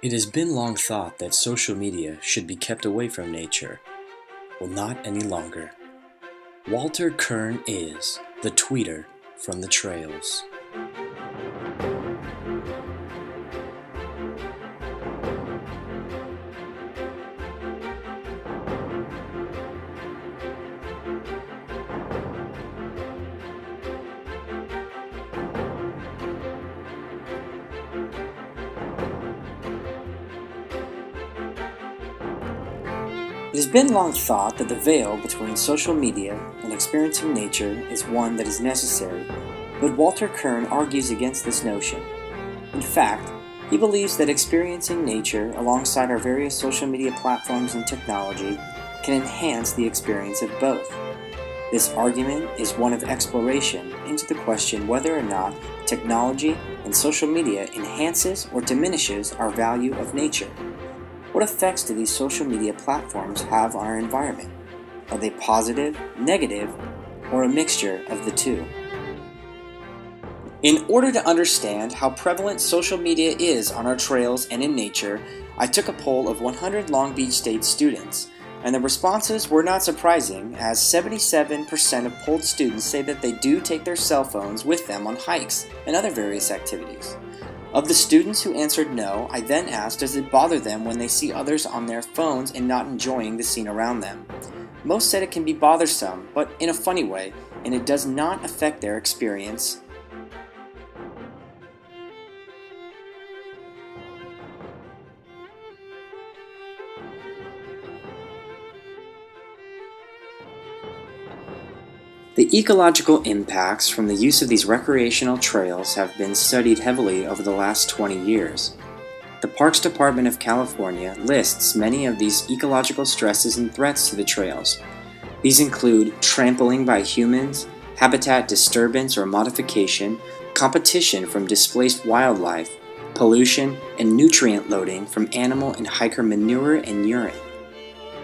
It has been long thought that social media should be kept away from nature. Well, not any longer. Walter Kern is the tweeter from the trails. It has been long thought that the veil between social media and experiencing nature is one that is necessary, but Walter Kern argues against this notion. In fact, he believes that experiencing nature alongside our various social media platforms and technology can enhance the experience of both. This argument is one of exploration into the question whether or not technology and social media enhances or diminishes our value of nature. What effects do these social media platforms have on our environment? Are they positive, negative, or a mixture of the two? In order to understand how prevalent social media is on our trails and in nature, I took a poll of 100 Long Beach State students, and the responses were not surprising, as 77% of polled students say that they do take their cell phones with them on hikes and other various activities. Of the students who answered no, I then asked, does it bother them when they see others on their phones and not enjoying the scene around them? Most said it can be bothersome, but in a funny way, and it does not affect their experience. The ecological impacts from the use of these recreational trails have been studied heavily over the last 20 years. The Parks Department of California lists many of these ecological stresses and threats to the trails. These include trampling by humans, habitat disturbance or modification, competition from displaced wildlife, pollution, and nutrient loading from animal and hiker manure and urine.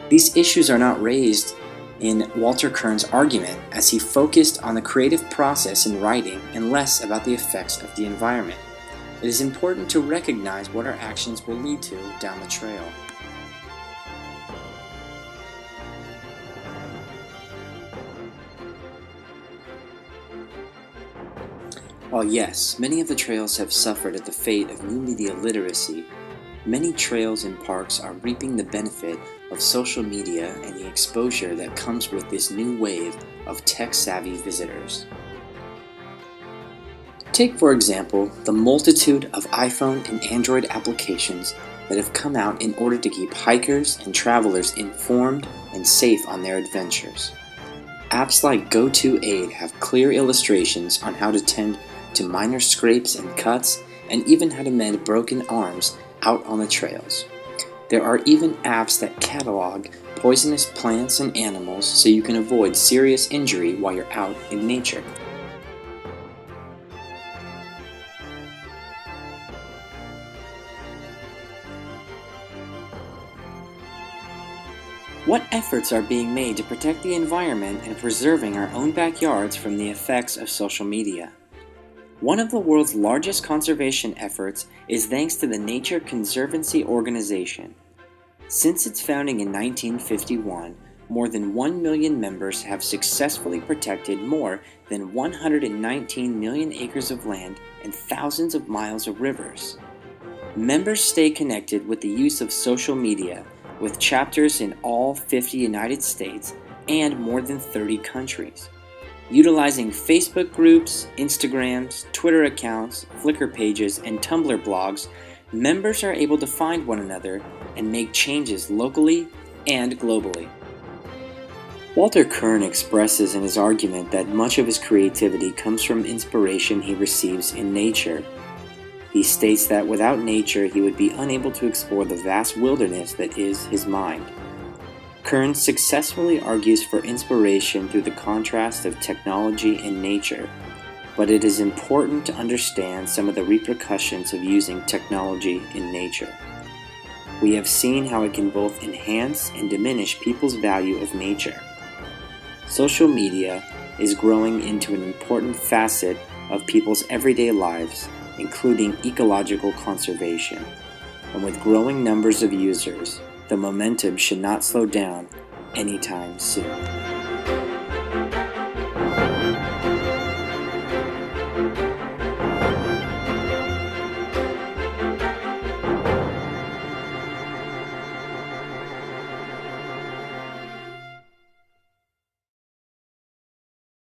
These issues are not raised in Walter Kern's argument, as he focused on the creative process in writing and less about the effects of the environment. It is important to recognize what our actions will lead to down the trail. While yes, many of the trails have suffered at the fate of new media literacy, many trails and parks are reaping the benefit of social media and the exposure that comes with this new wave of tech-savvy visitors. Take, for example, the multitude of iPhone and Android applications that have come out in order to keep hikers and travelers informed and safe on their adventures. Apps like GoToAid have clear illustrations on how to tend to minor scrapes and cuts, and even how to mend broken arms out on the trails. There are even apps that catalog poisonous plants and animals so you can avoid serious injury while you're out in nature. What efforts are being made to protect the environment and preserving our own backyards from the effects of social media? One of the world's largest conservation efforts is thanks to the Nature Conservancy Organization. Since its founding in 1951, more than 1 million members have successfully protected more than 119 million acres of land and thousands of miles of rivers. Members stay connected with the use of social media, with chapters in all 50 United States and more than 30 countries. Utilizing Facebook groups, Instagrams, Twitter accounts, Flickr pages, and Tumblr blogs, members are able to find one another and make changes locally and globally. Walter Kern expresses in his argument that much of his creativity comes from inspiration he receives in nature. He states that without nature he would be unable to explore the vast wilderness that is his mind. Kern successfully argues for inspiration through the contrast of technology and nature, but it is important to understand some of the repercussions of using technology in nature. We have seen how it can both enhance and diminish people's value of nature. Social media is growing into an important facet of people's everyday lives, including ecological conservation. and with growing numbers of users, the momentum should not slow down anytime soon.